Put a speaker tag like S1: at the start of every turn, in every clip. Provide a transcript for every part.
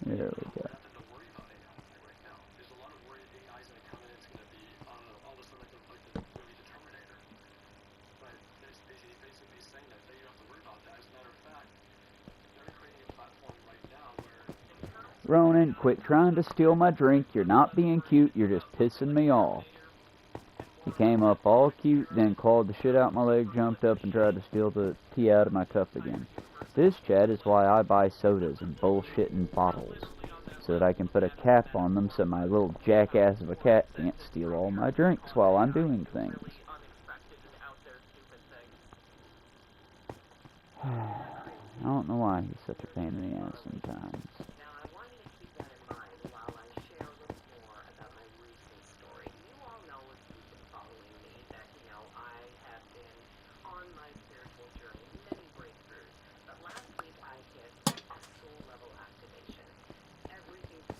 S1: There we go. Ronan, quit trying to steal my drink. You're not being cute. You're just pissing me off. He came up all cute, then clawed the shit out my leg, jumped up, and tried to steal the tea out of my cup again. This, Chad, is why I buy sodas in bullshitting bottles, so that I can put a cap on them so my little jackass of a cat can't steal all my drinks while I'm doing things. I don't know why he's such a pain in the ass sometimes.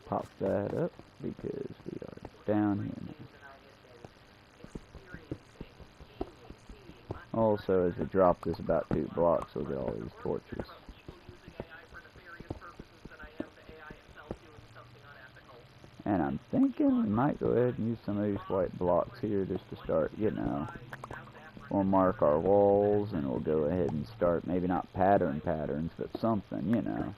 S1: Pop that up because we are down here now. Also, as we drop this about 2 blocks, we'll get all these torches. And I'm thinking we might go ahead and use some of these white blocks here just to start, you know. We'll mark our walls and we'll go ahead and start, maybe not patterns, but something, you know.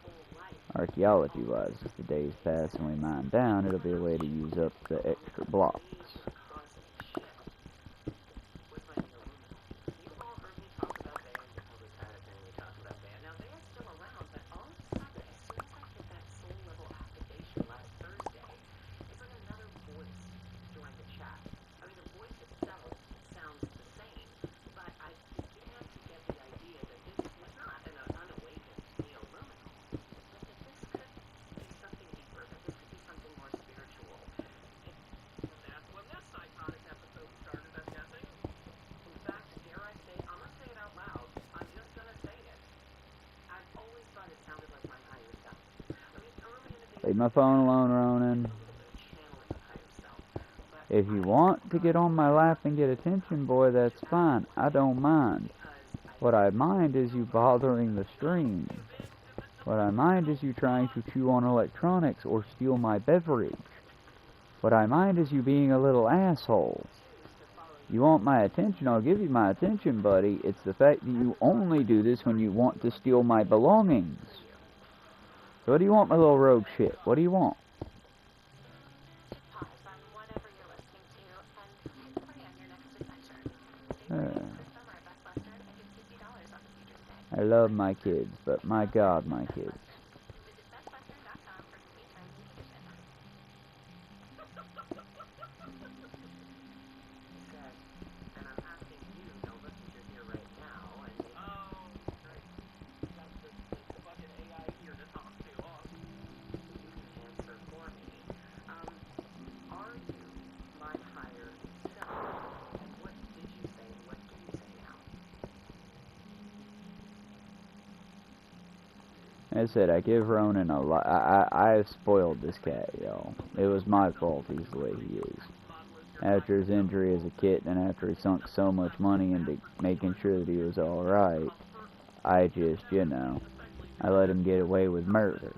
S1: Archaeology-wise, as the days pass and we mine down, it'll be a way to use up the extra blocks. Leave my phone alone, Ronan. If you want to get on my lap and get attention, boy, that's fine. I don't mind. What I mind is you bothering the stream. What I mind is you trying to chew on electronics or steal my beverage. What I mind is you being a little asshole. You want my attention, I'll give you my attention, buddy. It's the fact that you only do this when you want to steal my belongings. So what do you want, my little rogue shit? What do you want? I love my kids, but my God, my kids. As I said, I give Ronan a lot. I've spoiled this cat, y'all. It was my fault he's the way he is. After his injury as a kitten and after he sunk so much money into making sure that he was alright, I just, you know, I let him get away with murder.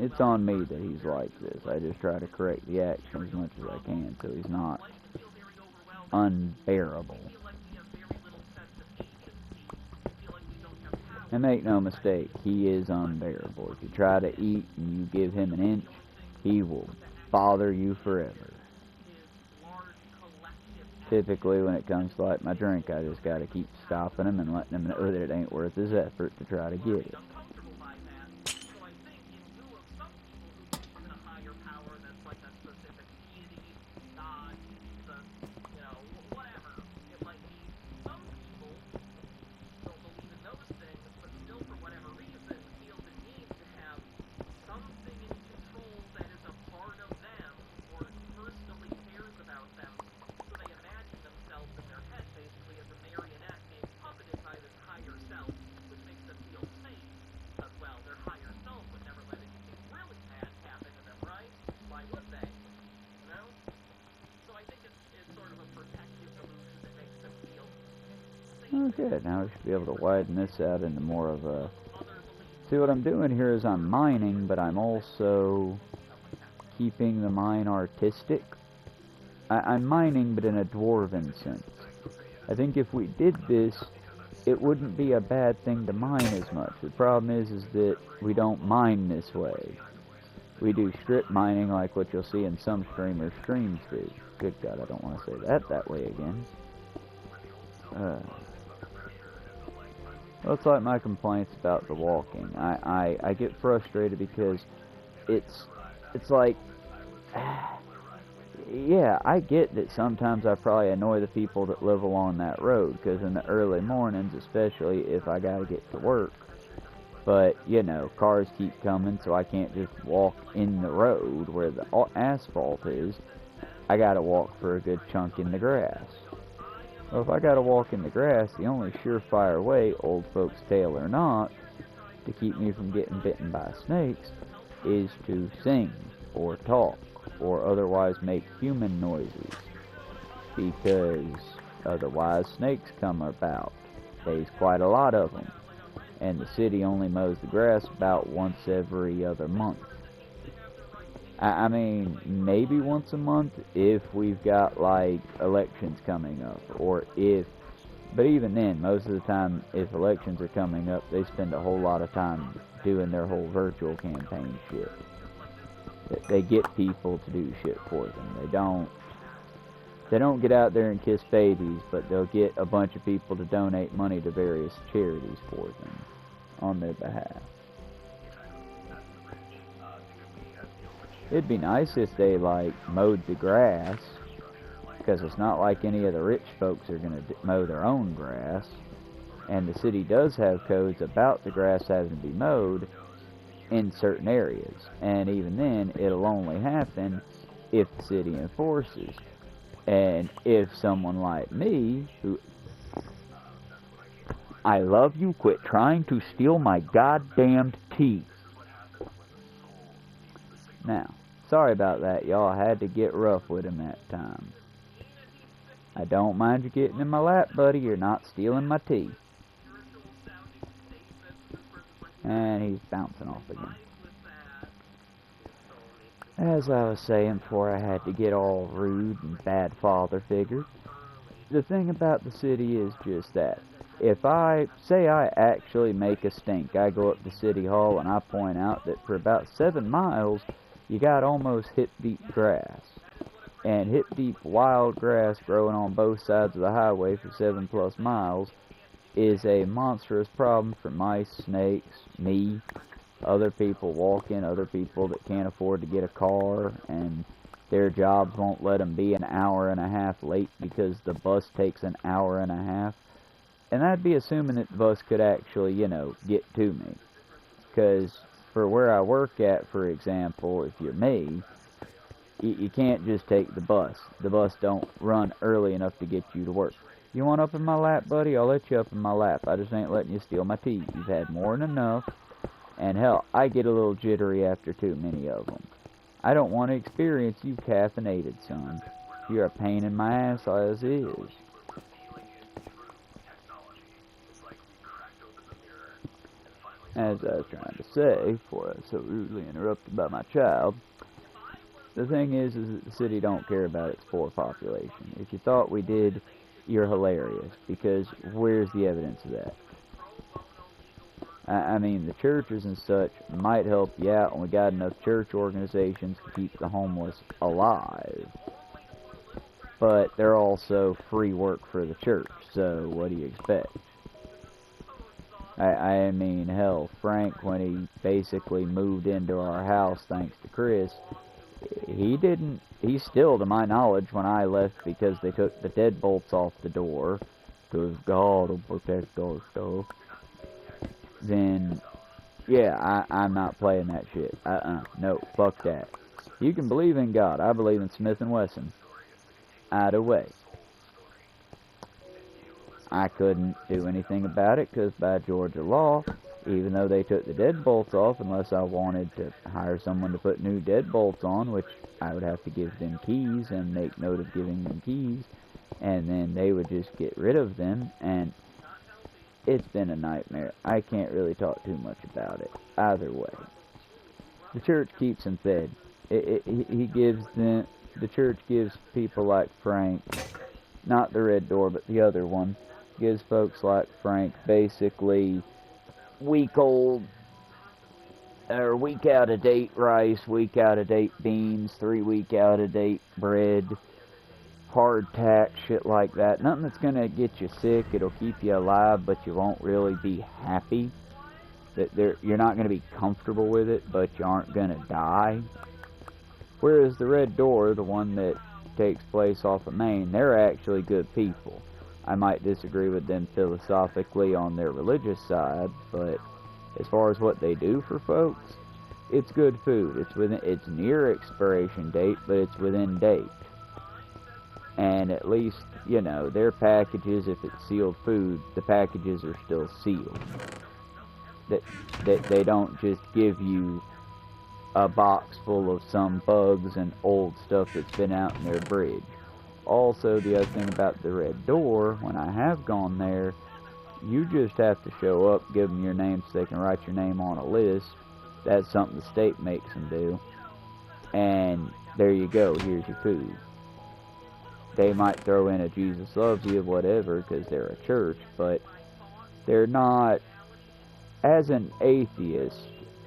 S1: It's on me that he's like this. I just try to correct the action as much as I can so he's not unbearable. And make no mistake, he is unbearable. If you try to eat and you give him an inch, he will bother you forever. Typically, when it comes to like my drink, I just gotta keep stopping him and letting him know that it ain't worth his effort to try to get it. Okay, now we should be able to widen this out into more of a... See, what I'm doing here is I'm mining, but I'm also keeping the mine artistic. I'm mining, but in a dwarven sense. I think if we did this, it wouldn't be a bad thing to mine as much. The problem is that we don't mine this way. We do strip mining like what you'll see in some streamers' streams do. Good God, I don't want to say that way again. Well, it's like my complaints about the walking. I get frustrated because it's like... Yeah, I get that sometimes I probably annoy the people that live along that road, because in the early mornings, especially if I gotta get to work, but, you know, cars keep coming, so I can't just walk in the road where the asphalt is. I gotta walk for a good chunk in the grass. Well, if I gotta walk in the grass, the only surefire way, old folks' tale or not, to keep me from getting bitten by snakes is to sing or talk, or otherwise make human noises, because otherwise snakes come about. There's quite a lot of them, and the city only mows the grass about once every other month. I mean, maybe once a month if we've got, like, elections coming up, but even then, most of the time, if elections are coming up, they spend a whole lot of time doing their whole virtual campaign shit. They get people to do shit for them. They don't get out there and kiss babies, but they'll get a bunch of people to donate money to various charities for them on their behalf. It'd be nice if they, like, mowed the grass, because it's not like any of the rich folks are going to mow their own grass, and the city does have codes about the grass having to be mowed in certain areas, and even then, it'll only happen if the city enforces. And if someone like me, who... I love you, quit trying to steal my goddamned tea. Now, sorry about that, y'all. I had to get rough with him that time. I don't mind you getting in my lap, buddy. You're not stealing my tea. And he's bouncing off again. As I was saying before I had to get all rude and bad father figure, the thing about the city is just that. If I actually make a stink, I go up to City Hall and I point out that for about 7 miles, you got almost hip-deep grass. And hip-deep wild grass growing on both sides of the highway for 7+ miles is a monstrous problem for mice, snakes, me, other people walking, other people that can't afford to get a car, and their jobs won't let them be an hour and a half late because the bus takes an hour and a half. And I'd be assuming that the bus could actually, you know, get to me. Because for where I work at, for example, if you're me, you can't just take the bus. The bus don't run early enough to get you to work. You want up in my lap, buddy? I'll let you up in my lap. I just ain't letting you steal my tea. You've had more than enough. And hell, I get a little jittery after too many of them. I don't want to experience you caffeinated, son. You're a pain in my ass as is. As I was trying to say, before I was so rudely interrupted by my child, the thing is that the city don't care about its poor population. If you thought we did, you're hilarious, because where's the evidence of that? I mean, the churches and such might help you out, and we got enough church organizations to keep the homeless alive. But they're also free work for the church, so what do you expect? I mean, hell, Frank, when he basically moved into our house thanks to Chris, he still, to my knowledge, when I left because they took the deadbolts off the door, because God will protect our stuff, then, yeah, I'm not playing that shit. No, fuck that. You can believe in God. I believe in Smith & Wesson. Either way. I couldn't do anything about it because by Georgia law, even though they took the deadbolts off, unless I wanted to hire someone to put new deadbolts on, which I would have to give them keys and make note of giving them keys, and then they would just get rid of them. And it's been a nightmare. I can't really talk too much about it. Either way, the church keeps them fed. He gives them. The church gives people like Frank, not the Red Door, but the other one, gives folks like Frank basically week-old or week-out-of-date rice, week-out-of-date beans, 3-week out-of-date bread, hardtack, shit like that. Nothing that's gonna get you sick. It'll keep you alive, but you won't really be happy. You're not gonna be comfortable with it, but you aren't gonna die. Whereas the Red Door, the one that takes place off of Main, they're actually good people. I might disagree with them philosophically on their religious side, but as far as what they do for folks, it's good food. It's near expiration date, but it's within date. And at least, you know, their packages, if it's sealed food, the packages are still sealed. That they don't just give you a box full of some bugs and old stuff that's been out in their fridge. Also, the other thing about the Red Door, when I have gone there, you just have to show up, give them your name so they can write your name on a list. That's something the state makes them do. And there you go, here's your food. They might throw in a Jesus loves you, whatever, because they're a church, but they're not, as an atheist,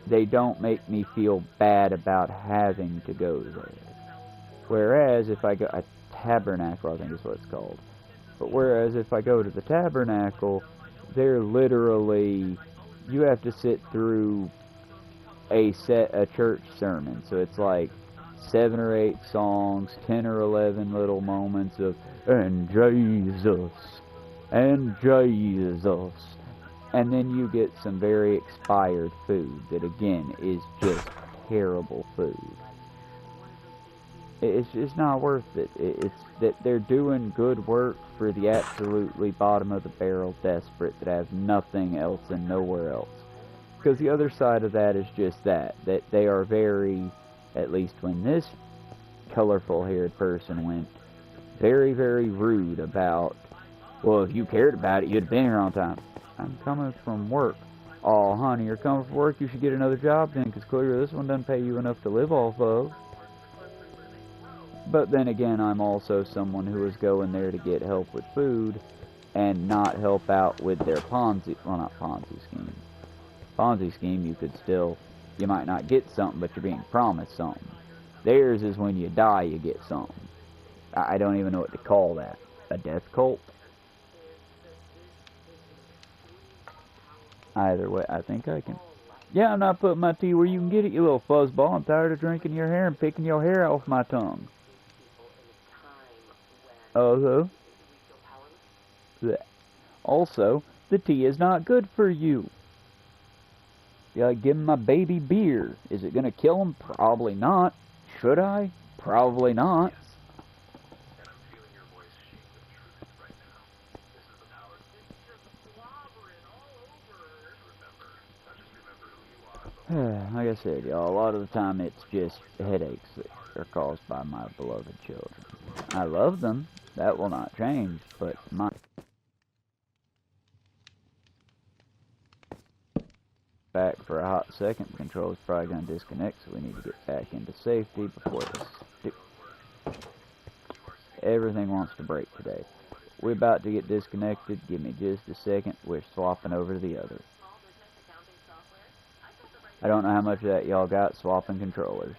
S1: they don't make me feel bad about having to go there. Whereas if I go, a tabernacle I think is what it's called. But whereas if I go to the tabernacle, they're literally, you have to sit through a church sermon. So it's like 7 or 8 songs, 10 or 11 little moments of, and Jesus, and then you get some very expired food that again is just terrible food. It's just not worth it. It's that they're doing good work for the absolutely bottom of the barrel desperate that have nothing else and nowhere else. Because the other side of that is just that they are very, at least when this colorful haired person went, very, very rude about, well, if you cared about it, you'd have been here on time. I'm coming from work. Oh, honey, you're coming from work, you should get another job then, because clearly this one doesn't pay you enough to live off of. But then again, I'm also someone who is going there to get help with food and not help out with their Ponzi, well, not Ponzi scheme. Ponzi scheme, you might not get something, but you're being promised something. Theirs is when you die, you get something. I don't even know what to call that. A death cult? Either way, I think I can. Yeah, I'm not putting my tea where you can get it, you little fuzzball. I'm tired of drinking your hair and picking your hair off my tongue. Also, the tea is not good for you. Yeah, give him my baby beer. Is it going to kill him? Probably not. Should I? Probably not. Like I said, y'all, a lot of the time it's just headaches that are caused by my beloved children. I love them. That will not change, but my... Back for a hot second. The control is probably going to disconnect, so we need to get back into safety before this... Everything wants to break today. We're about to get disconnected. Give me just a second. We're swapping over to the other. I don't know how much of that y'all got swapping controllers.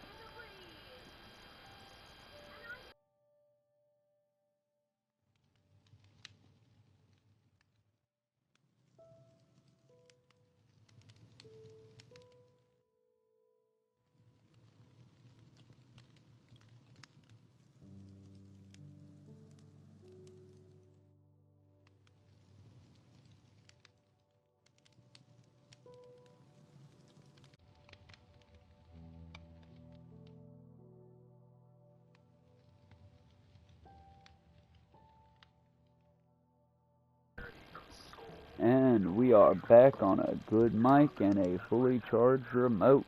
S1: And we are back on a good mic and a fully charged remote.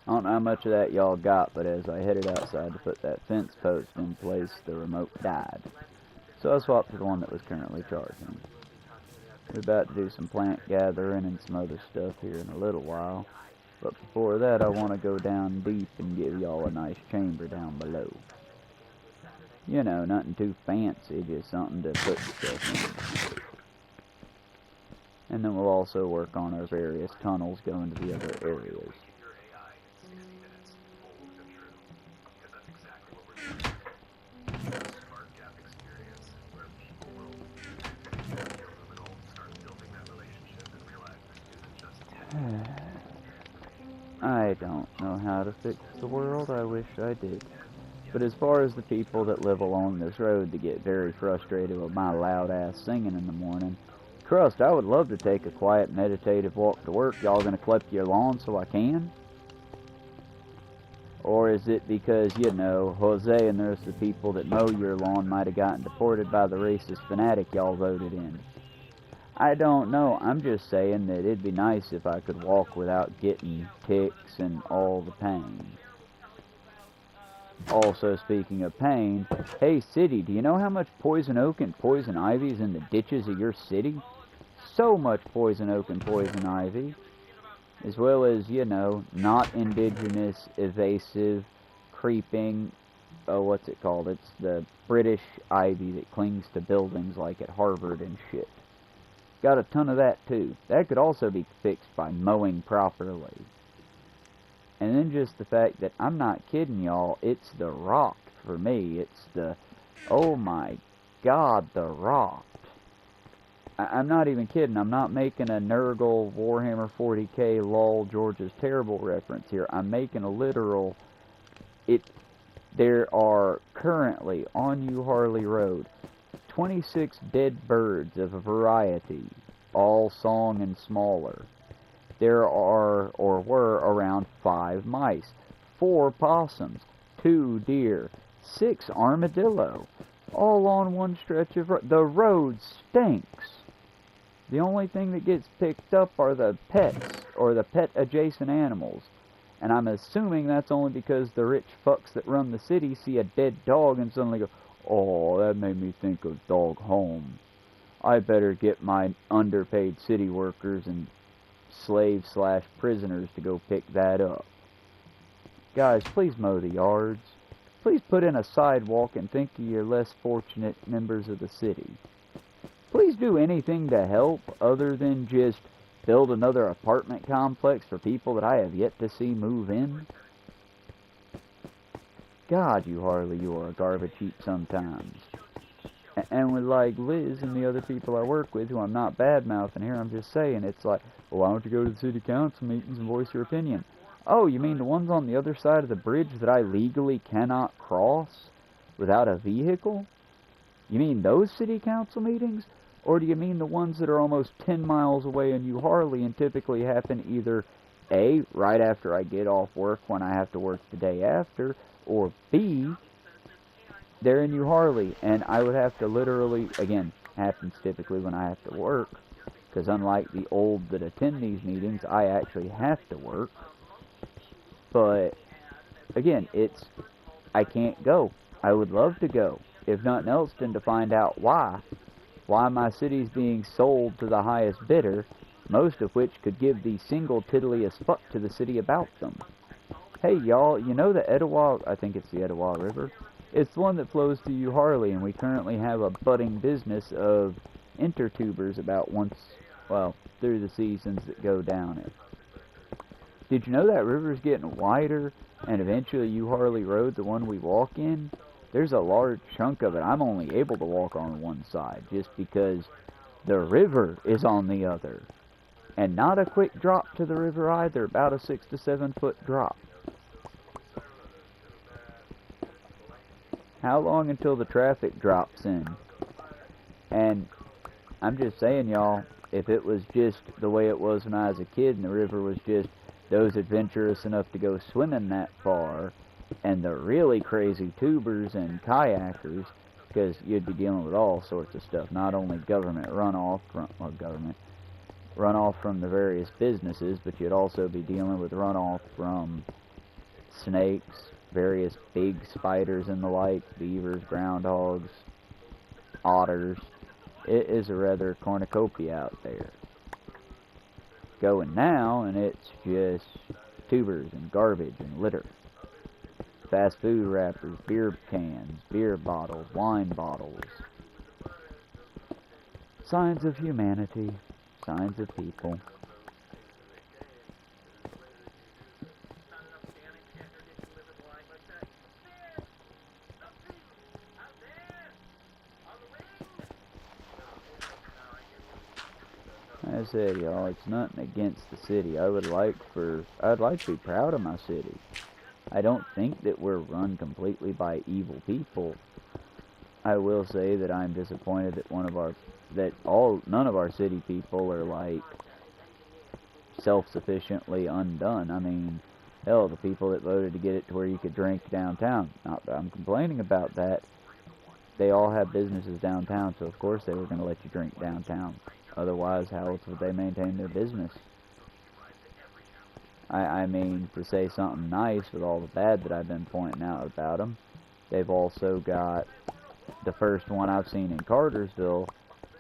S1: I don't know how much of that y'all got, but as I headed outside to put that fence post in place, the remote died. So I swapped to the one that was currently charging. We're about to do some plant gathering and some other stuff here in a little while. But before that, I want to go down deep and give y'all a nice chamber down below. You know, nothing too fancy, just something to put stuff in. And then we'll also work on our various tunnels going to the other areas. I don't know how to fix the world, I wish I did. But as far as the people that live along this road that get very frustrated with my loud-ass singing in the morning, trust, I would love to take a quiet, meditative walk to work. Y'all gonna clip your lawn so I can? Or is it because, you know, Jose and the rest of the people that mow your lawn might have gotten deported by the racist fanatic y'all voted in? I don't know. I'm just saying that it'd be nice if I could walk without getting ticks and all the pain. Also, speaking of pain, hey city, do you know how much poison oak and poison ivy is in the ditches of your city? So much poison oak and poison ivy. As well as, you know, not indigenous, evasive, creeping, what's it called? It's the British ivy that clings to buildings like at Harvard and shit. Got a ton of that too. That could also be fixed by mowing properly. And then just the fact that, I'm not kidding y'all, it's the rot for me. It's the, oh my god, the rot. I'm not even kidding. I'm not making a Nurgle Warhammer 40k lol George's Terrible reference here. I'm making a literal, there are currently on New Harley Road 26 dead birds of a variety, all song and smaller. There are, or were, around 5 mice, 4 possums, 2 deer, 6 armadillo, all on one stretch of road. The road stinks. The only thing that gets picked up are the pets, or the pet-adjacent animals. And I'm assuming that's only because the rich fucks that run the city see a dead dog and suddenly go, oh, that made me think of Dog Home. I better get my underpaid city workers and slaves/prisoners to go pick that up. Guys, please mow the yards. Please put in a sidewalk and think of your less fortunate members of the city. Please do anything to help other than just build another apartment complex for people that I have yet to see move in. God, you Harley, you are a garbage heap sometimes. And with like Liz and the other people I work with, who I'm not bad-mouthing here, I'm just saying, it's like, well, why don't you go to the city council meetings and voice your opinion? Oh, you mean the ones on the other side of the bridge that I legally cannot cross without a vehicle? You mean those city council meetings? Or do you mean the ones that are almost 10 miles away in New Harley and typically happen either A, right after I get off work when I have to work the day after, or B, they're in New Harley and I would have to literally, again, happens typically when I have to work, because unlike the old that attend these meetings, I actually have to work. But, again, I can't go. I would love to go, if nothing else than to find out why my city's being sold to the highest bidder, most of which could give the single tiddliest fuck to the city about them. Hey y'all, you know the Etowah, I think it's the Etowah River? It's the one that flows to New Harley, and we currently have a budding business of intertubers about once, well, through the seasons that go down it. Did you know that river's getting wider, and eventually New Harley Road, the one we walk in, there's a large chunk of it I'm only able to walk on one side, just because the river is on the other. And not a quick drop to the river either, about a 6 to 7 foot drop. How long until the traffic drops in? And I'm just saying, y'all, if it was just the way it was when I was a kid and the river was just those adventurous enough to go swimming that far, and the really crazy tubers and kayakers, because you'd be dealing with all sorts of stuff, not only government runoff from the various businesses, but you'd also be dealing with runoff from snakes, various big spiders and the like, beavers, groundhogs, otters. it is a rather cornucopia out there. Going now, and it's just tubers and garbage and litter. Fast food wrappers, beer cans, beer bottles, wine bottles. Signs of humanity, signs of people. Like I said, y'all, it's nothing against the city. I'd like to be proud of my city. I don't think that we're run completely by evil people. I will say that I'm disappointed that none of our city people are like self-sufficiently undone. I mean, hell, the people that voted to get it to where you could drink downtown. Not that I'm complaining about that. They all have businesses downtown, so of course they were going to let you drink downtown. Otherwise, how else would they maintain their business? I mean, to say something nice with all the bad that I've been pointing out about them, they've also got the first one I've seen in Cartersville,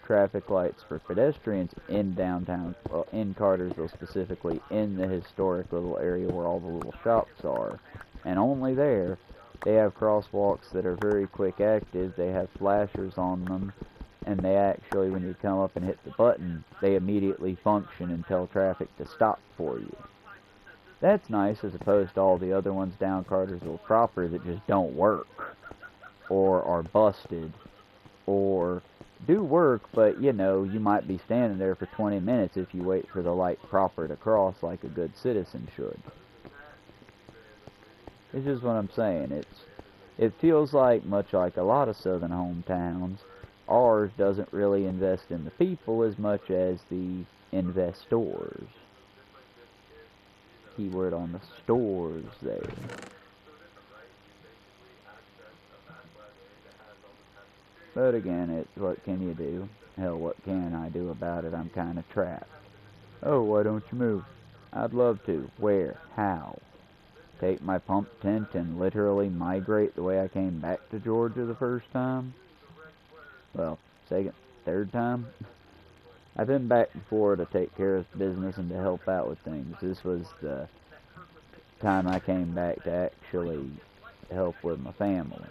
S1: traffic lights for pedestrians in downtown, well, in Cartersville specifically, in the historic little area where all the little shops are. And only there. They have crosswalks that are very quick active, they have flashers on them, and they actually, when you come up and hit the button, they immediately function and tell traffic to stop for you. That's nice, as opposed to all the other ones down Cartersville proper that just don't work, or are busted, or do work, but, you know, you might be standing there for 20 minutes if you wait for the light proper to cross like a good citizen should. This is what I'm saying. It feels like, much like a lot of southern hometowns, ours doesn't really invest in the people as much as the investors. Keyword on the stores there. But again, what can you do? Hell, what can I do about it? I'm kind of trapped. Oh, why don't you move? I'd love to. Where? How? Take my pump tent and literally migrate the way I came back to Georgia the first time? Well, third time? I've been back before to take care of business and to help out with things. This was the time I came back to actually help with my family.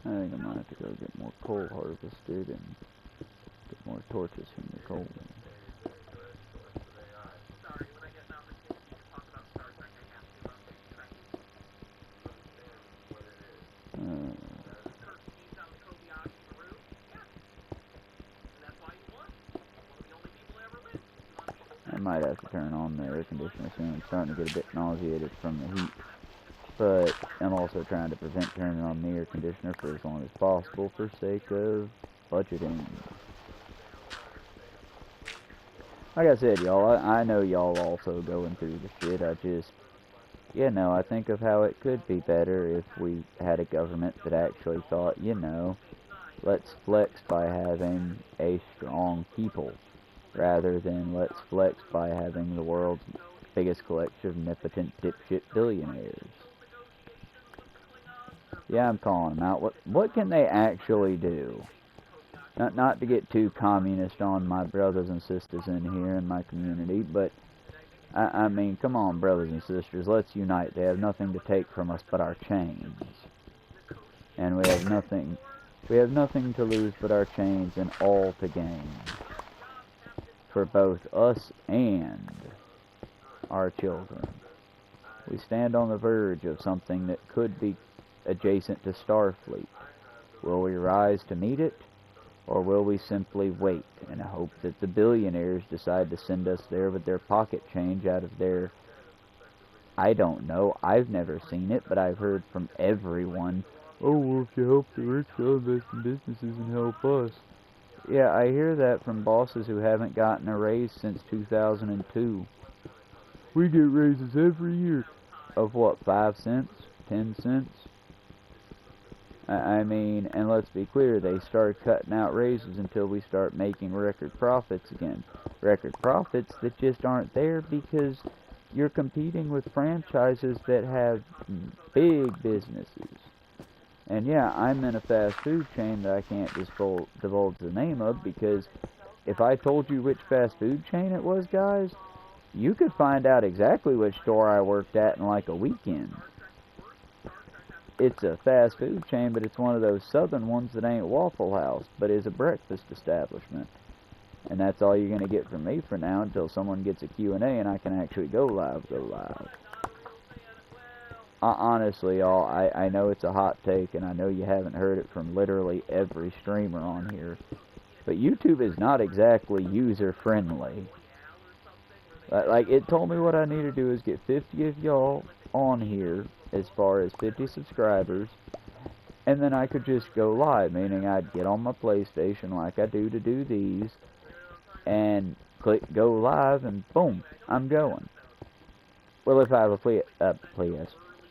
S1: I think I might have to go get more coal harvested and get more torches from the coal. I might have to turn on the air conditioner soon. I'm starting to get a bit nauseated from the heat. But I'm also trying to prevent turning on the air conditioner for as long as possible for sake of budgeting. Like I said, y'all, I know y'all also going through the shit. I just, you know, I think of how it could be better if we had a government that actually thought, you know, let's flex by having a strong people, rather than let's flex by having the world's biggest collection of omnipotent dipshit billionaires. Yeah, I'm calling them out. What can they actually do? Not to get too communist on my brothers and sisters in here in my community, but I mean, come on, brothers and sisters, let's unite. They have nothing to take from us but our chains, and we have nothing to lose but our chains, and all to gain for both us and our children. We stand on the verge of something that could be adjacent to Starfleet. Will we rise to meet it, or will we simply wait and hope that the billionaires decide to send us there with their pocket change out of their... I don't know. I've never seen it, but I've heard from everyone, oh, well, if you help the rich, they'll invest in businesses and help us. Yeah, I hear that from bosses who haven't gotten a raise since 2002. We get raises every year. Of what, 5 cents? 10 cents? I mean, and let's be clear, they start cutting out raises until we start making record profits again. Record profits that just aren't there because you're competing with franchises that have big businesses. And yeah, I'm in a fast food chain that I can't divulge the name of, because if I told you which fast food chain it was, guys, you could find out exactly which store I worked at in like a weekend. It's a fast food chain, but it's one of those southern ones that ain't Waffle House, but is a breakfast establishment. And that's all you're going to get from me for now until someone gets a Q&A and I can actually go live. Honestly, y'all, I know it's a hot take, and I know you haven't heard it from literally every streamer on here, but YouTube is not exactly user-friendly. Like, it told me what I need to do is get 50 of y'all on here, as far as 50 subscribers, and then I could just go live, meaning I'd get on my PlayStation like I do to do these, and click go live, and boom, I'm going. Well, if I have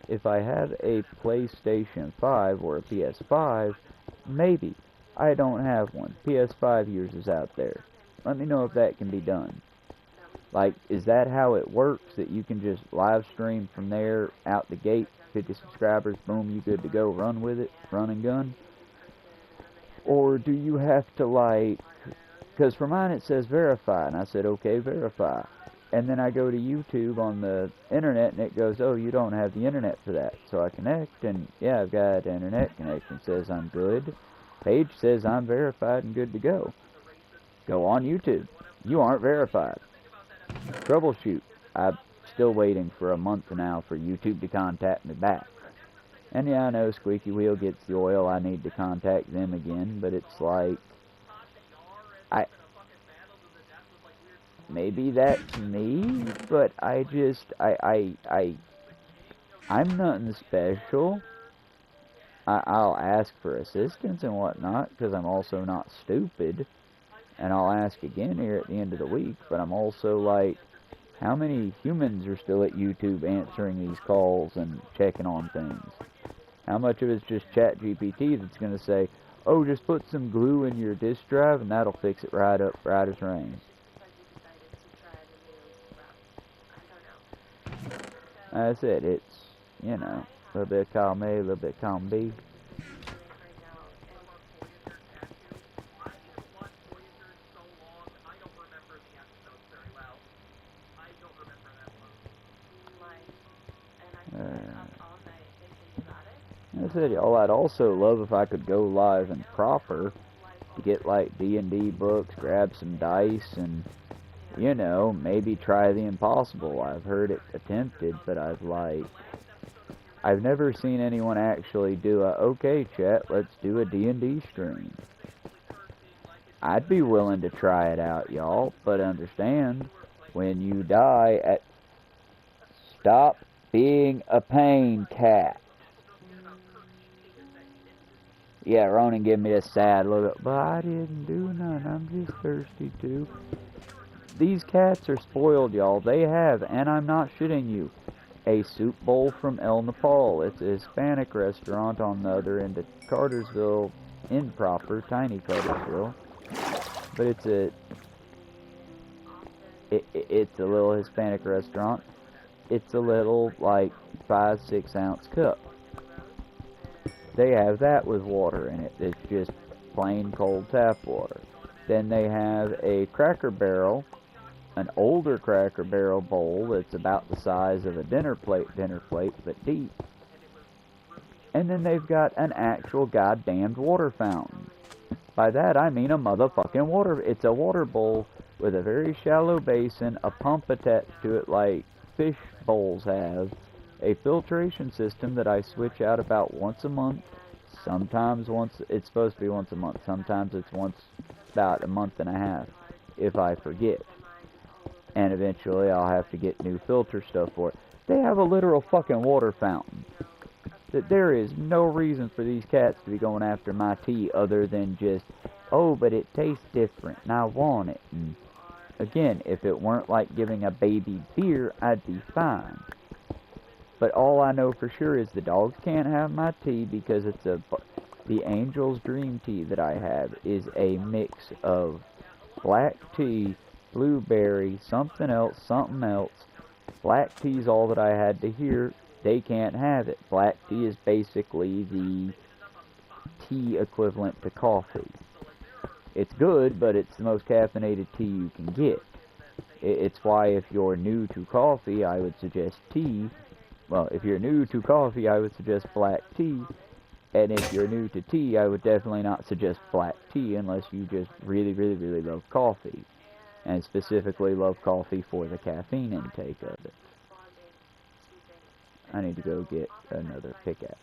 S1: if I had a PlayStation 5 or a PS5, maybe. I don't have one. PS5 users out there, let me know if that can be done. Like, is that how it works, that you can just live stream from there, out the gate, 50 subscribers, boom, you good to go, run with it, run and gun? Or do you have to, like, because for mine it says verify, and I said, okay, verify. And then I go to YouTube on the internet, and it goes, oh, you don't have the internet for that. So I connect, and yeah, I've got an internet connection, says I'm good. Page says I'm verified and good to go. Go on YouTube. You aren't verified. Troubleshoot. I'm still waiting for a month now for YouTube to contact me back. And yeah, I know Squeaky Wheel gets the oil. I need to contact them again, but it's like, maybe that's me, but I'm nothing special. I'll ask for assistance and whatnot, because I'm also not stupid. And I'll ask again here at the end of the week, but I'm also like, how many humans are still at YouTube answering these calls and checking on things? How much of it's just ChatGPT that's going to say, oh, just put some glue in your disk drive and that'll fix it right up, right as rain. That's it. It's, you know, a little bit of column A, a little bit of column B. That's it, y'all. I'd also love if I could go live and proper to get like D&D books, grab some dice, and, you know, maybe try the impossible. I've heard it attempted, but I've never seen anyone actually do a, okay, chat, let's do a D&D stream. I'd be willing to try it out, y'all, but understand, when you die, stop being a pain, cat. Yeah, Ronan gave me a sad look, but I didn't do none, I'm just thirsty too. These cats are spoiled, y'all. They have, and I'm not shitting you, a soup bowl from El Nepal. It's a Hispanic restaurant on the other end of Cartersville, in proper, tiny Cartersville. But it's a little Hispanic restaurant. It's a little, like, 5-6 ounce cup. They have that with water in it. It's just plain cold tap water. Then they have a Cracker Barrel, an older Cracker Barrel bowl that's about the size of a dinner plate, but deep. And then they've got an actual goddamned water fountain. By that I mean a motherfucking water. It's a water bowl with a very shallow basin, a pump attached to it like fish bowls have, a filtration system that I switch out about once a month. Sometimes it's supposed to be once a month. Sometimes it's once about a month and a half if I forget. And eventually I'll have to get new filter stuff for it. They have a literal fucking water fountain. There is no reason for these cats to be going after my tea other than just, oh, but it tastes different and I want it. And again, if it weren't like giving a baby beer, I'd be fine. But all I know for sure is the dogs can't have my tea because the Angel's Dream tea that I have is a mix of black tea, blueberry, something else. Black tea's all that I had to hear. They can't have it. Black tea is basically the tea equivalent to coffee. It's good, but it's the most caffeinated tea you can get. It's why if you're new to coffee, I would suggest tea. Well, if you're new to coffee, I would suggest black tea. And if you're new to tea, I would definitely not suggest black tea unless you just really, really, really love coffee. And specifically love coffee for the caffeine intake of it. I need to go get another pickaxe.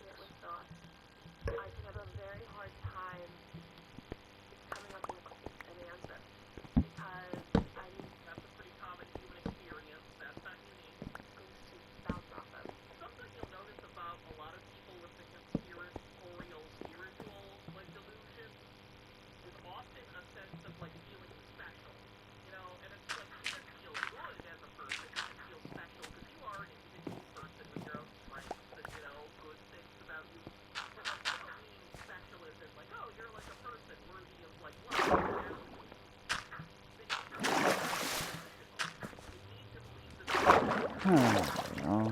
S1: Now,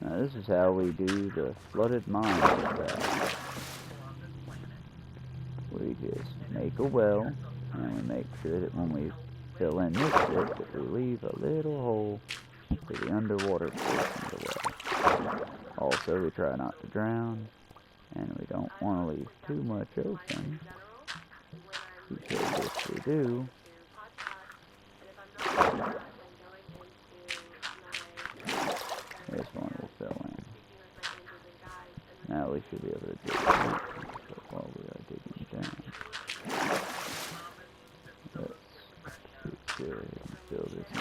S1: this is how we do the flooded mine stuff. We just make a well, and we make sure that when we fill in this bit, that we leave a little hole for the underwater portion of the well. Also, we try not to drown, and we don't want to leave too much open, because if we do, this one will fill in. Now we should be able to dig down while we are digging down. Let's go ahead and fill this in.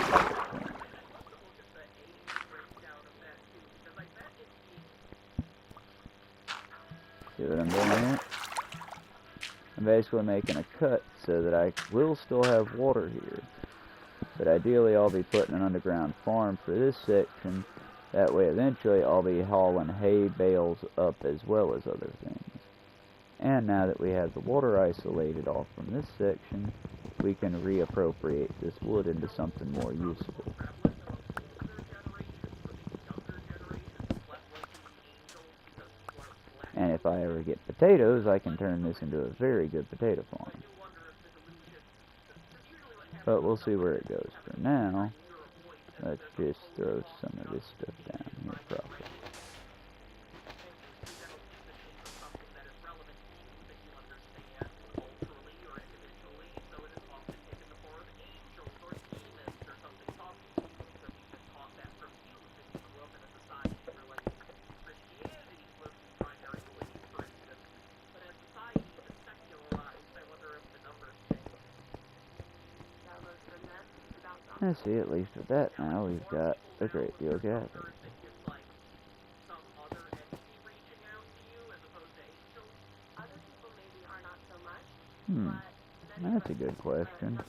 S1: See what I'm doing here? I'm basically making a cut so that I will still have water here. But ideally I'll be putting an underground farm for this section. That way eventually I'll be hauling hay bales up as well as other things. And now that we have the water isolated off from this section, we can reappropriate this wood into something more useful. And if I ever get potatoes, I can turn this into a very good potato farm. But we'll see where it goes. For now, let's just throw some of this stuff down here properly. I see, at least with that now, we've got a great deal gathered. That's a good question.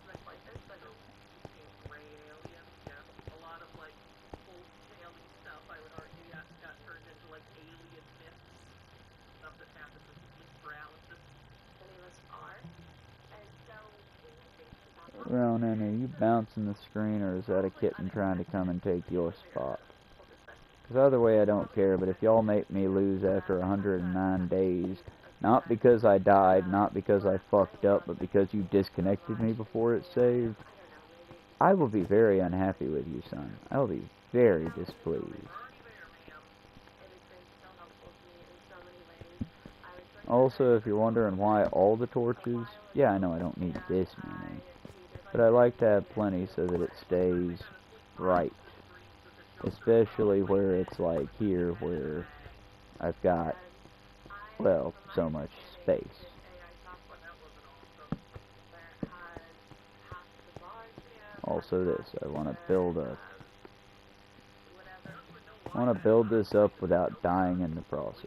S1: Ronan, are you bouncing the screen, or is that a kitten trying to come and take your spot? Because either way I don't care, but if y'all make me lose after 109 days, not because I died, not because I fucked up, but because you disconnected me before it saved, I will be very unhappy with you, son. I will be very displeased. Also, if you're wondering why all the torches, yeah, I know I don't need this many. But I like to have plenty so that it stays bright. Especially where it's like here, where I've got, well, so much space. Also this, I want to build this up without dying in the process.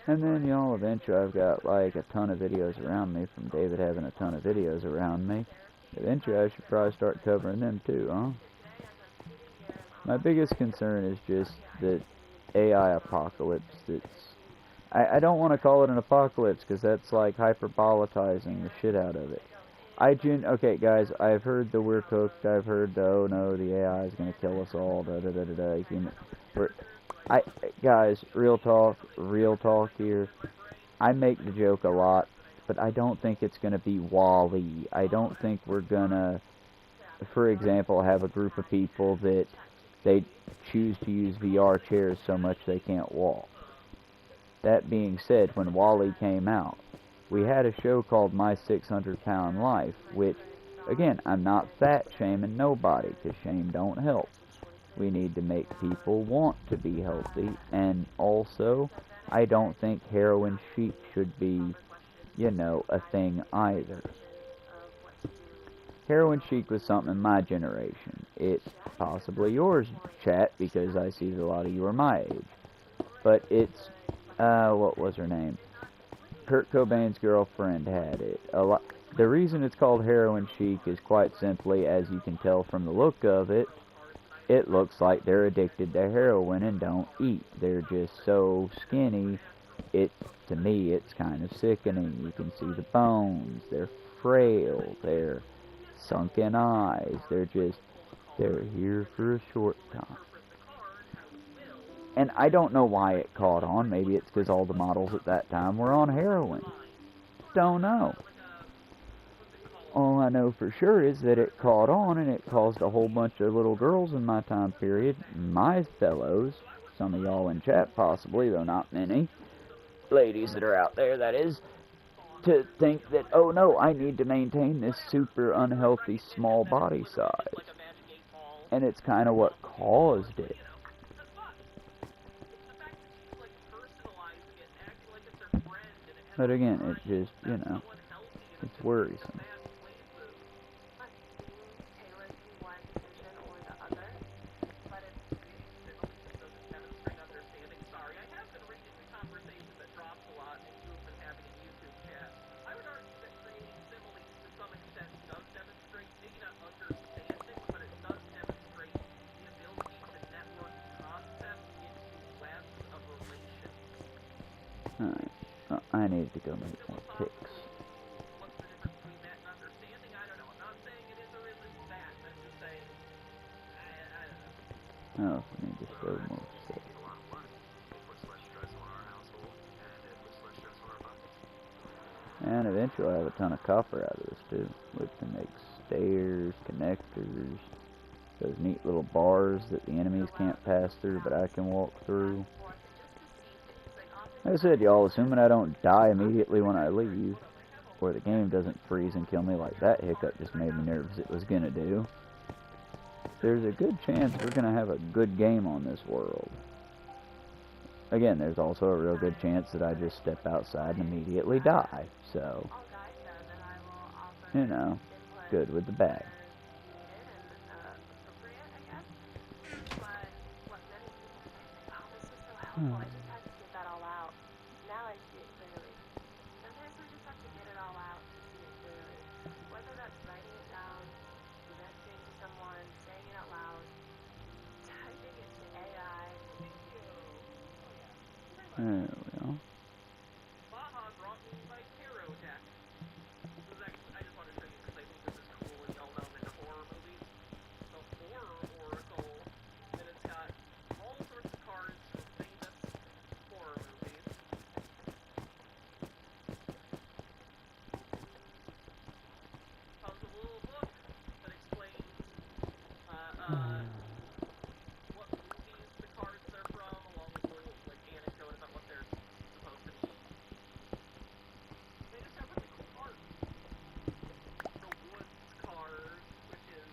S1: And then, y'all, eventually I've got like a ton of videos around me from David having a ton of videos around me. Eventually I should probably start covering them too, huh? My biggest concern is just that AI apocalypse that's... I don't want to call it an apocalypse because that's like hyperbolizing the shit out of it. Okay, guys, I've heard the we're cooked, I've heard the oh no, the AI is going to kill us all, guys, real talk here. I make the joke a lot, but I don't think it's going to be WALL-E. I don't think we're going to, for example, have a group of people that they choose to use VR chairs so much they can't walk. That being said, when WALL-E came out, we had a show called My 600 Pound Life, which, again, I'm not fat shaming nobody, because shame don't help. We need to make people want to be healthy, and also, I don't think heroin chic should be, you know, a thing either. Heroin chic was something in my generation. It's possibly yours, chat, because I see that a lot of you are my age. But it's, what was her name? Kurt Cobain's girlfriend had it. The reason it's called heroin chic is quite simply, as you can tell from the look of it, it looks like they're addicted to heroin and don't eat. They're just so skinny, to me, it's kind of sickening. You can see the bones, they're frail, they're sunken eyes, they're here for a short time. And I don't know why it caught on. Maybe it's because all the models at that time were on heroin. Don't know. All I know for sure is that it caught on, and it caused a whole bunch of little girls in my time period, my fellows, some of y'all in chat possibly, though not many, ladies that are out there, that is, to think that, oh no, I need to maintain this super unhealthy small body size. And it's kind of what caused it. But again, it just, you know, it's worrisome. Alright, I need to go make more ticks. Oh, I need to stow more stuff. And eventually I'll have a ton of copper out of this too, which can make stairs, connectors, those neat little bars that the enemies can't pass through but I can walk through. Like I said, y'all, assuming I don't die immediately when I leave, or the game doesn't freeze and kill me like that hiccup just made me nervous it was gonna do, there's a good chance we're gonna have a good game on this world. Again, there's also a real good chance that I just step outside and immediately die, so, you know, good with the bad. There we go.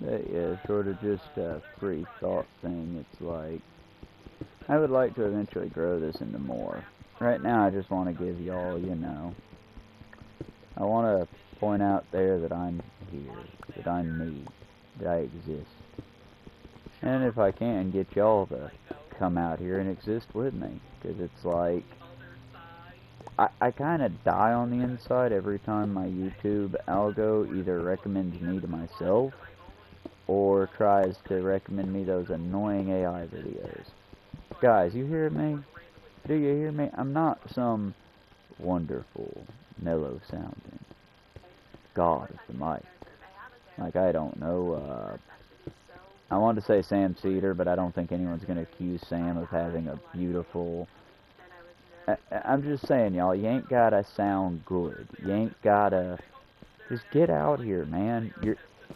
S1: Yeah, sort of just a free thought thing. It's like, I would like to eventually grow this into more. Right now, I just want to give y'all, you know, I want to point out there that I'm here, that I'm me, that I exist. And if I can, get y'all to come out here and exist with me. Because it's like, I kind of die on the inside every time my YouTube algo either recommends me to myself or tries to recommend me those annoying AI videos. Guys, you hear me? Do you hear me? I'm not some wonderful, mellow sounding god of the mic. Like, I don't know, I wanted to say Sam Cedar, but I don't think anyone's going to accuse Sam of having a beautiful... I'm just saying, y'all, you ain't gotta sound good. You ain't gotta... Just get out here, man.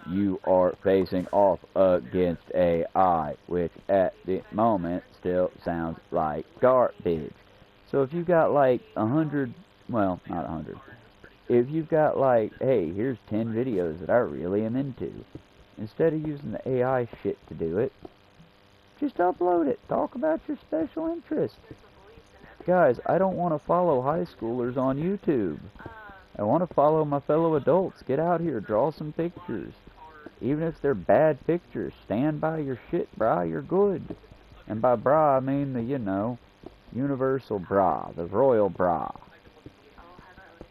S1: You are facing off against AI, which at the moment still sounds like garbage. So if you've got like 100, well, not 100. If you've got like, hey, here's 10 videos that I really am into, instead of using the AI shit to do it, just upload it. Talk about your special interest. Guys, I don't want to follow high schoolers on YouTube. I want to follow my fellow adults. Get out here, draw some pictures. Even if they're bad pictures, stand by your shit, brah, you're good. And by brah, I mean the, you know, universal brah, the royal brah.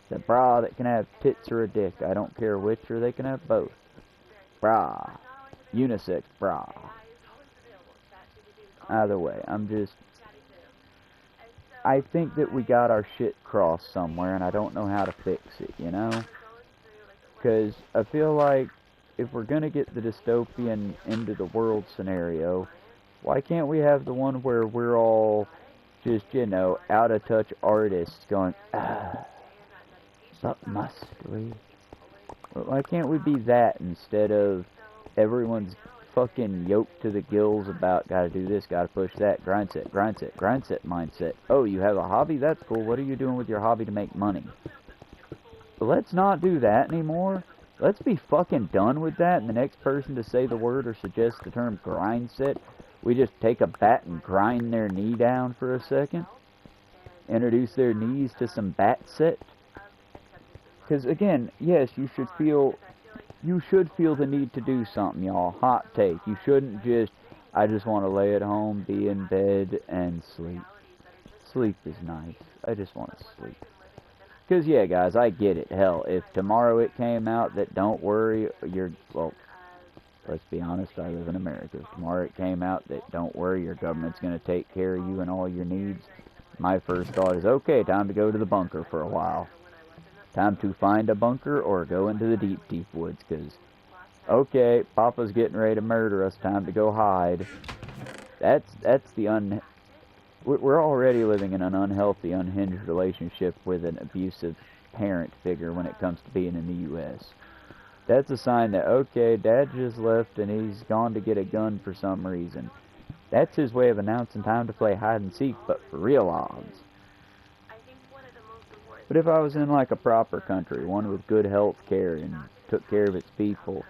S1: The brah that can have tits or a dick, I don't care which, or they can have both. Brah. Unisex brah. Either way, I think that we got our shit crossed somewhere, and I don't know how to fix it, you know? Because I feel like if we're going to get the dystopian end of the world scenario, why can't we have the one where we're all just, you know, out-of-touch artists going, but must we? Why can't we be that instead of everyone's fucking yoked to the gills about gotta do this, gotta push that, grind set mindset. Oh, you have a hobby? That's cool. What are you doing with your hobby to make money? But let's not do that anymore. Let's be fucking done with that, and the next person to say the word or suggest the term grind set, we just take a bat and grind their knee down for a second. Introduce their knees to some bat set. Because again, yes, you should feel the need to do something, y'all. Hot take. You shouldn't just, I just want to lay at home, be in bed, and sleep. Sleep is nice. I just want to sleep. Because, yeah, guys, I get it. Hell, if tomorrow it came out that don't worry, well, let's be honest, I live in America. If tomorrow it came out that don't worry, your government's going to take care of you and all your needs, my first thought is, okay, time to go to the bunker for a while. Time to find a bunker or go into the deep, deep woods, because, okay, Papa's getting ready to murder us, time to go hide. We're already living in an unhealthy, unhinged relationship with an abusive parent figure when it comes to being in the U.S. That's a sign that, okay, Dad just left and he's gone to get a gun for some reason. That's his way of announcing time to play hide and seek, but for real odds. But if I was in like a proper country, one with good health care and took care of its people,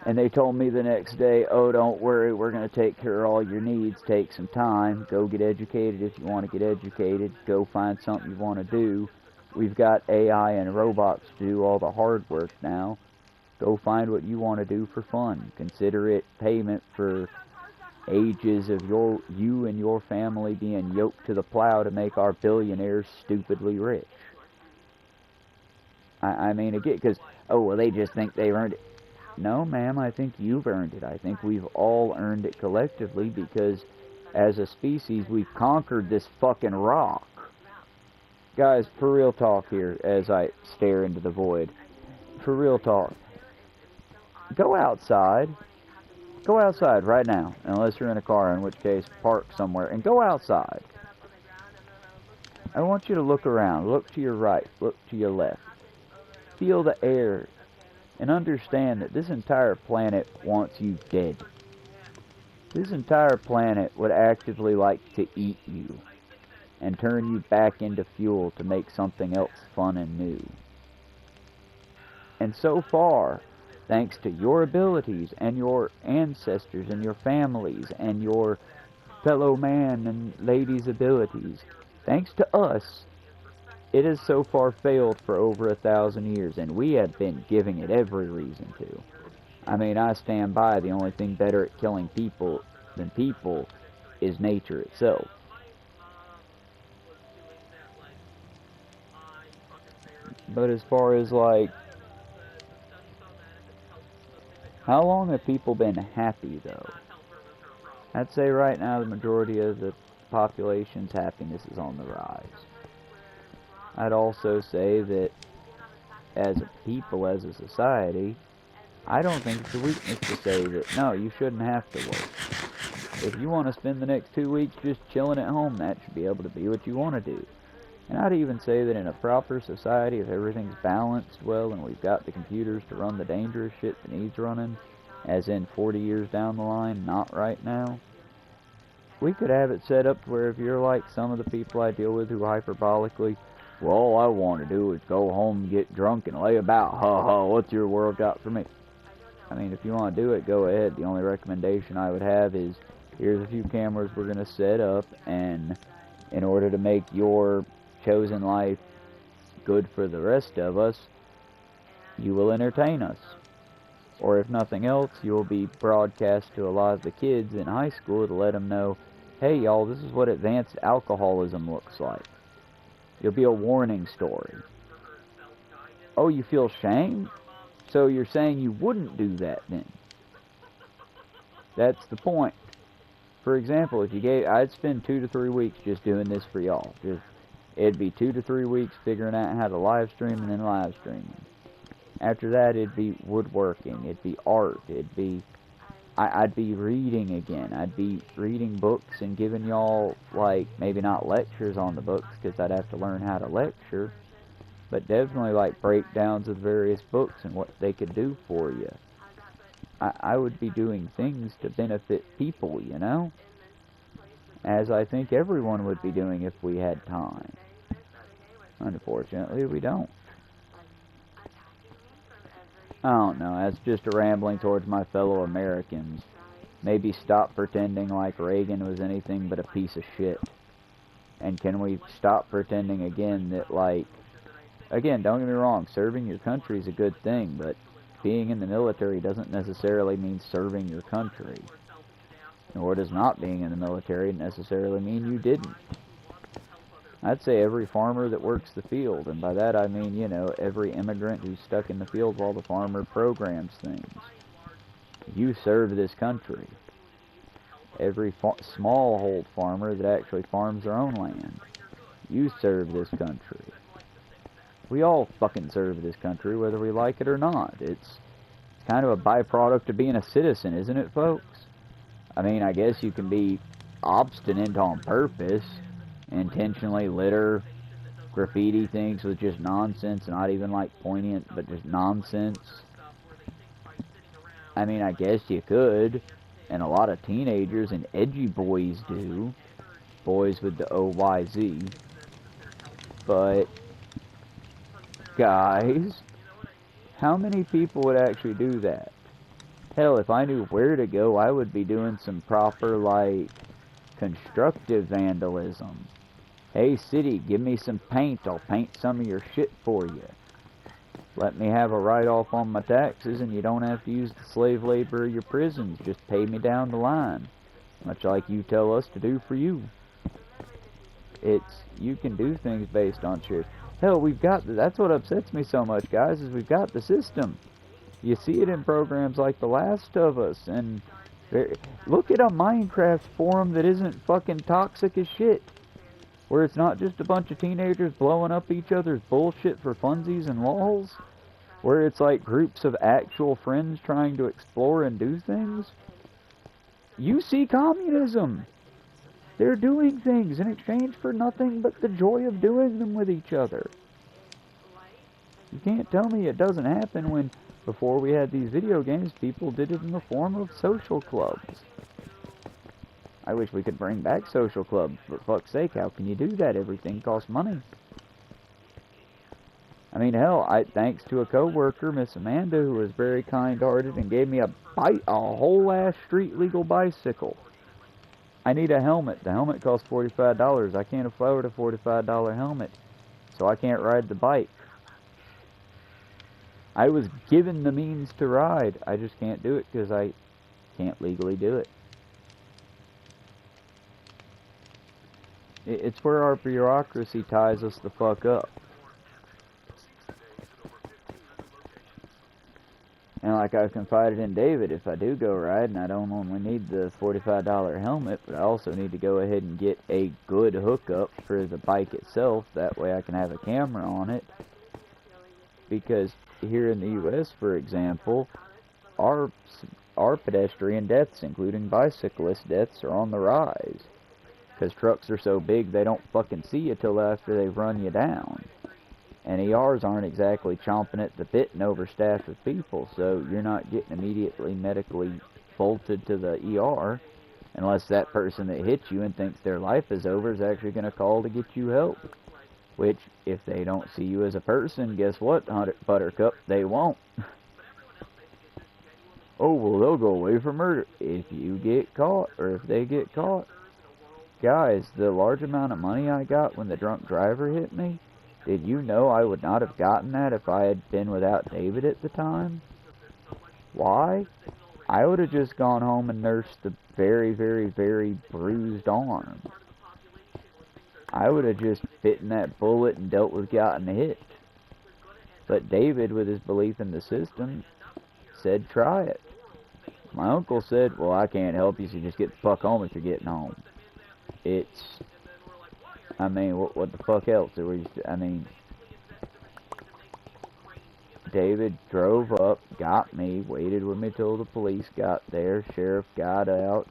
S1: and they told me the next day, oh, don't worry, we're going to take care of all your needs, take some time, go get educated if you want to get educated, go find something you want to do. We've got AI and robots to do all the hard work now. Go find what you want to do for fun. Consider it payment for ages of you and your family being yoked to the plow to make our billionaires stupidly rich. I mean, again, because, oh, well, they just think they've earned it. No, ma'am, I think you've earned it. I think we've all earned it collectively because, as a species, we've conquered this fucking rock. Guys, for real talk here, as I stare into the void. For real talk. Go outside. Go outside right now, unless you're in a car, in which case, park somewhere, and go outside. I want you to look around. Look to your right. Look to your left. Feel the air, and understand that this entire planet wants you dead. This entire planet would actively like to eat you, and turn you back into fuel to make something else fun and new. And so far, thanks to your abilities and your ancestors and your families and your fellow man and lady's abilities, thanks to us, it has so far failed for over 1,000 years, and we have been giving it every reason to. I mean, I stand by the only thing better at killing people than people is nature itself. But as far as, like, how long have people been happy, though? I'd say right now the majority of the population's happiness is on the rise. I'd also say that as a people, as a society, I don't think it's a weakness to say that, no, you shouldn't have to work. If you want to spend the next 2 weeks just chilling at home, that should be able to be what you want to do. And I'd even say that in a proper society, if everything's balanced well and we've got the computers to run the dangerous shit that needs running, as in 40 years down the line, not right now, we could have it set up to where if you're like some of the people I deal with who hyperbolically, well, all I want to do is go home, get drunk, and lay about, ha ha, what's your world got for me? I mean, if you want to do it, go ahead. The only recommendation I would have is, here's a few cameras we're going to set up, and in order to make your chosen life good for the rest of us, you will entertain us. Or if nothing else, you will be broadcast to a lot of the kids in high school to let them know, hey y'all, this is what advanced alcoholism looks like. You'll be a warning story. Oh, you feel shame? So you're saying you wouldn't do that then? That's the point. For example, if you gave, I'd spend 2 to 3 weeks just doing this for y'all. It'd be 2 to 3 weeks figuring out how to live stream and then live streaming. After that, it'd be woodworking, it'd be art, I'd be reading again. I'd be reading books and giving y'all, like, maybe not lectures on the books, because I'd have to learn how to lecture, but definitely, like, breakdowns of various books and what they could do for you. I would be doing things to benefit people, you know? As I think everyone would be doing if we had time. Unfortunately, we don't. I don't know, that's just a rambling towards my fellow Americans. Maybe stop pretending like Reagan was anything but a piece of shit. And can we stop pretending again that, like, again, don't get me wrong, serving your country is a good thing, but being in the military doesn't necessarily mean serving your country. Nor does not being in the military necessarily mean you didn't. I'd say every farmer that works the field, and by that I mean, you know, every immigrant who's stuck in the field while the farmer programs things. You serve this country. Every smallhold farmer that actually farms their own land. You serve this country. We all fucking serve this country, whether we like it or not. It's kind of a byproduct of being a citizen, isn't it, folks? I mean, I guess you can be obstinate on purpose, intentionally litter, graffiti things with just nonsense, not even like poignant, but just nonsense. I mean, I guess you could, and a lot of teenagers and edgy boys do, boys with the O-Y-Z, but guys, how many people would actually do that? Hell, if I knew where to go, I would be doing some proper, like, constructive vandalism. Hey, city, give me some paint. I'll paint some of your shit for you. Let me have a write-off on my taxes, and you don't have to use the slave labor of your prisons. Just pay me down the line. Much like you tell us to do for you. You can do things based on shit. Hell, that's what upsets me so much, guys, is we've got the system. You see it in programs like The Last of Us, and look at a Minecraft forum that isn't fucking toxic as shit. Where it's not just a bunch of teenagers blowing up each other's bullshit for funsies and lols. Where it's like groups of actual friends trying to explore and do things. You see communism. They're doing things in exchange for nothing but the joy of doing them with each other. You can't tell me it doesn't happen when, before we had these video games, people did it in the form of social clubs. I wish we could bring back social clubs. For fuck's sake, how can you do that? Everything costs money. I mean, hell, thanks to a coworker, Miss Amanda, who was very kind-hearted and gave me a whole-ass street-legal bicycle. I need a helmet. The helmet costs $45. I can't afford a $45 helmet, so I can't ride the bike. I was given the means to ride. I just can't do it because I can't legally do it. It's where our bureaucracy ties us the fuck up. And like I confided in David, if I do go riding, I don't only need the $45 helmet, but I also need to go ahead and get a good hookup for the bike itself. That way I can have a camera on it. Because here in the U.S., for example, our pedestrian deaths, including bicyclist deaths, are on the rise. Because trucks are so big, they don't fucking see you till after they've run you down. And ERs aren't exactly chomping at the bit and overstaffed with people, so you're not getting immediately medically bolted to the ER unless that person that hit you and thinks their life is over is actually going to call to get you help. Which, if they don't see you as a person, guess what, Buttercup? They won't. Oh, well, they'll go away for murder if you get caught, or if they get caught. Guys, the large amount of money I got when the drunk driver hit me, did you know I would not have gotten that if I had been without David at the time? Why? I would have just gone home and nursed the very, very, very bruised arm. I would have just bitten that bullet and dealt with getting hit. But David, with his belief in the system, said try it. My uncle said, well, I can't help you, so just get the fuck home if you're getting home. I mean, what the fuck else? David drove up, got me, waited with me till the police got there, sheriff got out,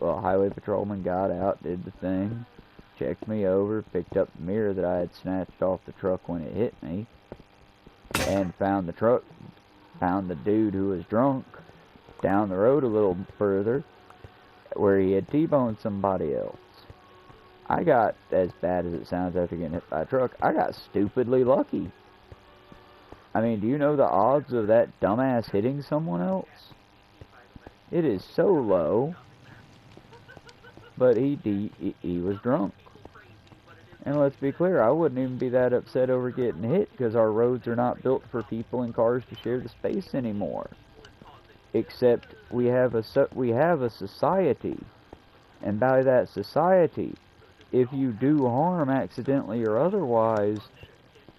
S1: highway patrolman got out, did the thing, checked me over, picked up the mirror that I had snatched off the truck when it hit me, and found the dude who was drunk down the road a little further, where he had T-boned somebody else. I got, as bad as it sounds after getting hit by a truck, I got stupidly lucky. I mean, do you know the odds of that dumbass hitting someone else? It is so low. But he was drunk. And let's be clear, I wouldn't even be that upset over getting hit, because our roads are not built for people and cars to share the space anymore. Except we have a society, and by that society, if you do harm accidentally or otherwise,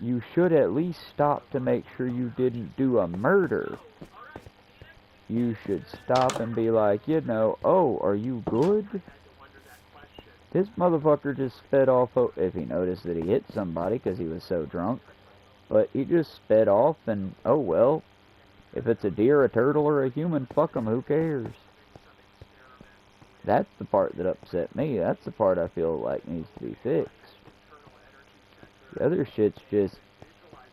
S1: you should at least stop to make sure you didn't do a murder. You should stop and be like, oh, are you good? This motherfucker just sped off, if he noticed that he hit somebody because he was so drunk, but he just sped off and, oh well, if it's a deer, a turtle, or a human, fuck 'em, who cares? That's the part that upset me. That's the part I feel like needs to be fixed. The other shit's just,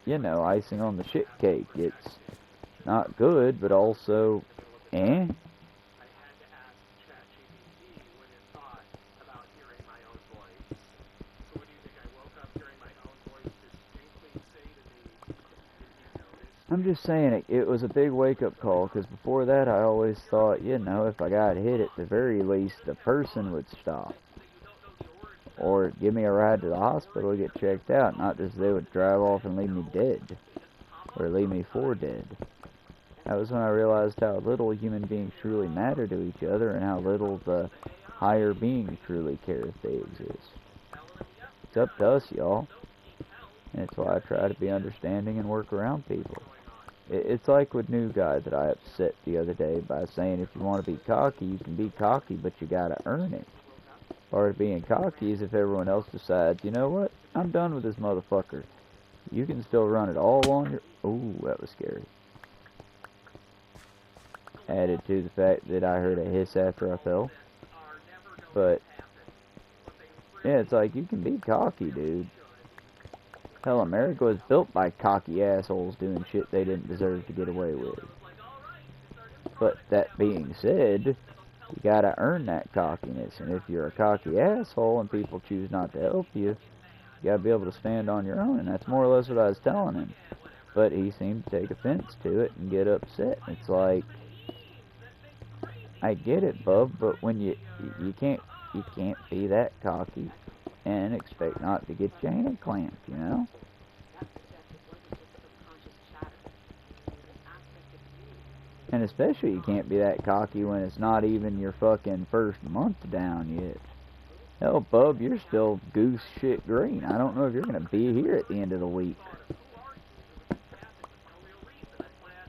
S1: icing on the shit cake. It's not good, but also, I'm just saying, it was a big wake-up call, because before that I always thought, if I got hit, at the very least, the person would stop. Or give me a ride to the hospital to get checked out, not just they would drive off and leave me dead. Or leave me for dead. That was when I realized how little human beings truly matter to each other, and how little the higher beings truly care if they exist. It's up to us, y'all. And it's why I try to be understanding and work around people. It's like with New Guy that I upset the other day by saying if you want to be cocky, you can be cocky, but you gotta earn it. Part of being cocky is if everyone else decides, you know what, I'm done with this motherfucker. You can still run it all on your... Ooh, that was scary. Added to the fact that I heard a hiss after I fell. But, yeah, it's like, you can be cocky, dude. Hell, America was built by cocky assholes doing shit they didn't deserve to get away with. But that being said, you gotta earn that cockiness, and if you're a cocky asshole and people choose not to help you, You gotta be able to stand on your own, and that's more or less what I was telling him. But he seemed to take offense to it and get upset. It's like, I get it, bub, but when you can't be that cocky and expect not to get your hand clamped, you know? And especially you can't be that cocky when it's not even your fucking first month down yet. Hell, bub, you're still goose shit green. I don't know if you're gonna be here at the end of the week.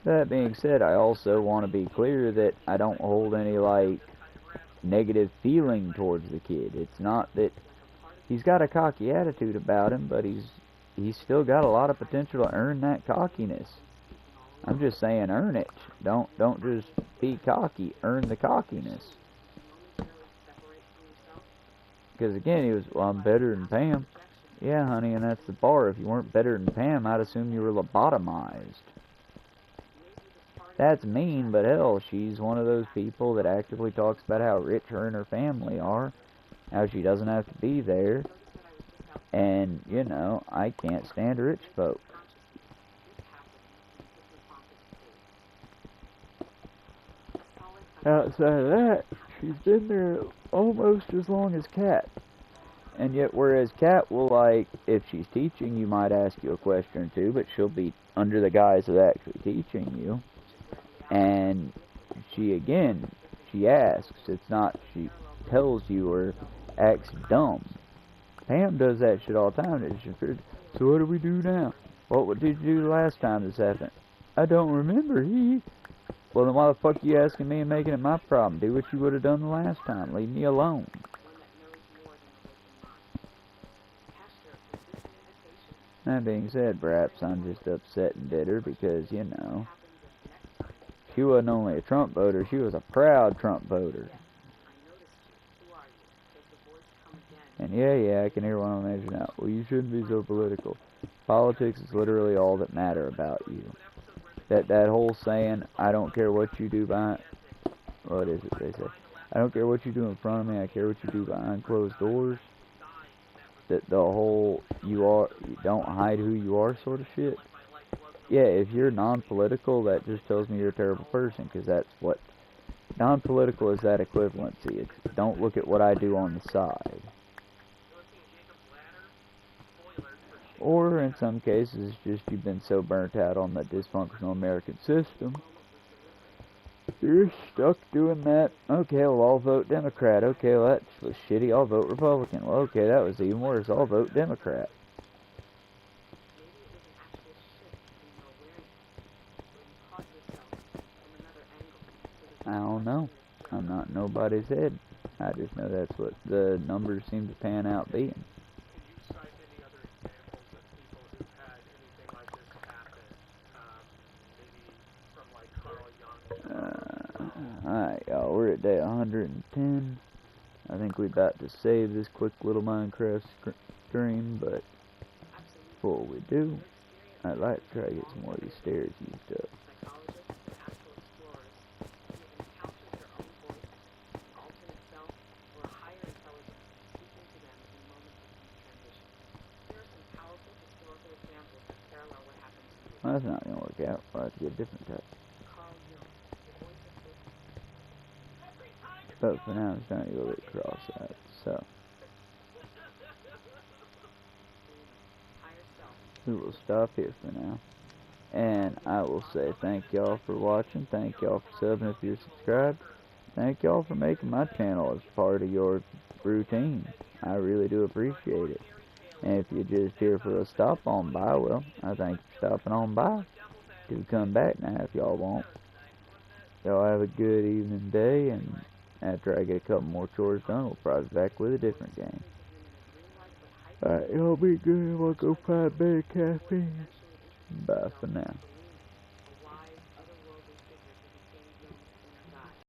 S1: That being said, I also want to be clear that I don't hold any, like, negative feeling towards the kid. It's not that he's got a cocky attitude about him, but he's still got a lot of potential to earn that cockiness. I'm just saying, earn it. Don't just be cocky. Earn the cockiness. Because again, he was, well, I'm better than Pam. Yeah, honey, and that's the bar. If you weren't better than Pam, I'd assume you were lobotomized. That's mean, but hell, she's one of those people that actively talks about how rich her and her family are, how she doesn't have to be there, and, you know, I can't stand rich folk. Outside of that, she's been there almost as long as Kat. And yet, whereas Kat will, like, if she's teaching, you might ask you a question or two, but she'll be under the guise of actually teaching you. And she asks. It's not she tells you or acts dumb. Pam does that shit all the time. So what do we do now? What did you do last time this happened? I don't remember. Well, then why the fuck are you asking me and making it my problem? Do what you would have done the last time. Leave me alone. That being said, perhaps I'm just upset and bitter because, you know, she wasn't only a Trump voter, she was a proud Trump voter. And yeah, I can hear what I'm mentioning now. Well, you shouldn't be so political. Politics is literally all that matter about you. That whole saying, I don't care what you do behind... What is it they say? I don't care what you do in front of me, I care what you do behind closed doors. The whole, you don't hide who you are sort of shit. Yeah, if you're non-political, that just tells me you're a terrible person, because that's what... Non-political is that equivalency. It's don't look at what I do on the side. Or, in some cases, it's just you've been so burnt out on the dysfunctional American system. You're stuck doing that. Okay, well, I'll vote Democrat. Okay, well, that was shitty. I'll vote Republican. Well, okay, that was even worse. I'll vote Democrat. I don't know. I'm not in nobody's head. I just know that's what the numbers seem to pan out being. Alright, y'all, we're at day 110. I think we're about to save this quick little Minecraft stream, but before we do, I'd like to try to get some more of these stairs used up. Well, that's not going to work out. We'll have to get a different type. But for now, I'm starting to go a bit cross-eyed, so we will stop here for now. And I will say thank y'all for watching, thank y'all for subbing if you're subscribed, thank y'all for making my channel as part of your routine. I really do appreciate it. And if you're just here for a stop on by, well, I thank you for stopping on by. Do come back now if y'all want. Y'all have a good evening, day, and after I get a couple more chores done, we'll probably be back with a different game. Alright, y'all be good. I'll go find better caffeine. Bye for now.